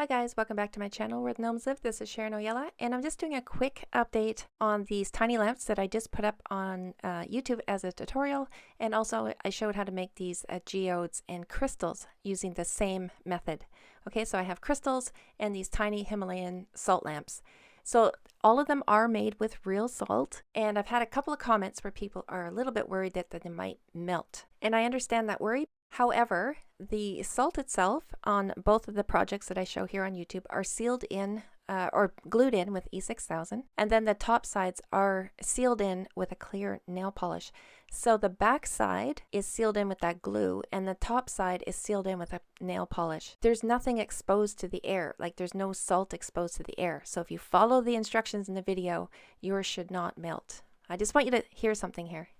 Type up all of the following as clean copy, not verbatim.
Hi guys, welcome back to my channel where the gnomes live. This is Sharon Oyella, and I'm just doing a quick update on these tiny lamps that I just put up on YouTube as a tutorial, and also I showed how to make these geodes and crystals using the same method. Okay, so I have crystals and these tiny Himalayan salt lamps. So all of them are made with real salt, and I've had a couple of comments where people are a little bit worried that they might melt, and I understand that worry. However, the salt itself on both of the projects that I show here on YouTube are sealed in or glued in with E6000, and then the top sides are sealed in with a clear nail polish. So the back side is sealed in with that glue, and the top side is sealed in with a nail polish. There's nothing exposed to the air, like there's no salt exposed to the air. So if you follow the instructions in the video, yours should not melt. I just want you to hear something here.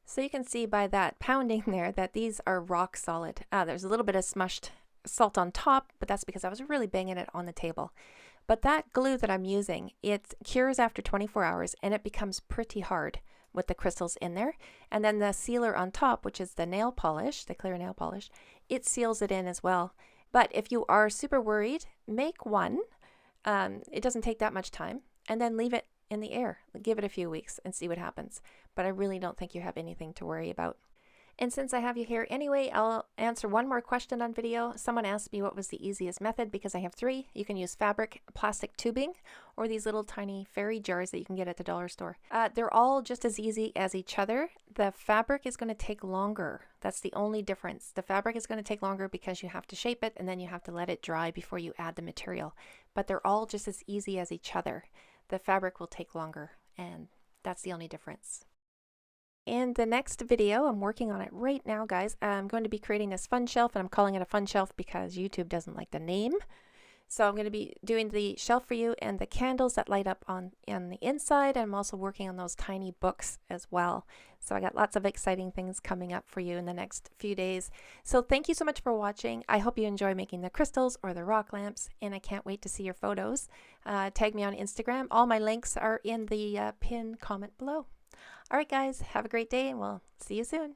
So you can see by that pounding there that these are rock solid. There's a little bit of smushed salt on top, but that's because I was really banging it on the table. But that glue that I'm using, it cures after 24 hours and it becomes pretty hard with the crystals in there. And then the sealer on top, which is the nail polish, the clear nail polish, it seals it in as well. But if you are super worried, make one. It doesn't take that much time, and then leave it in the air. Give it a few weeks and see what happens. But I really don't think you have anything to worry about. And since I have you here anyway, I'll answer one more question on video. Someone asked me what was the easiest method because I have three. You can use fabric, plastic tubing, or these little tiny fairy jars that you can get at the dollar store. They're all just as easy as each other. The fabric is going to take longer. That's the only difference. The fabric is going to take longer because you have to shape it and then you have to let it dry before you add the material. But they're all just as easy as each other. The fabric will take longer, and that's the only difference. In the next video, I'm working on it right now, guys. I'm going to be creating this fun shelf, and I'm calling it a fun shelf because YouTube doesn't like the name. So I'm going to be doing the shelf for you and the candles that light up on the inside. And I'm also working on those tiny books as well. So I got lots of exciting things coming up for you in the next few days. So thank you so much for watching. I hope you enjoy making the crystals or the rock lamps, and I can't wait to see your photos. Tag me on Instagram. All my links are in the pinned comment below. All right, guys, have a great day, and we'll see you soon.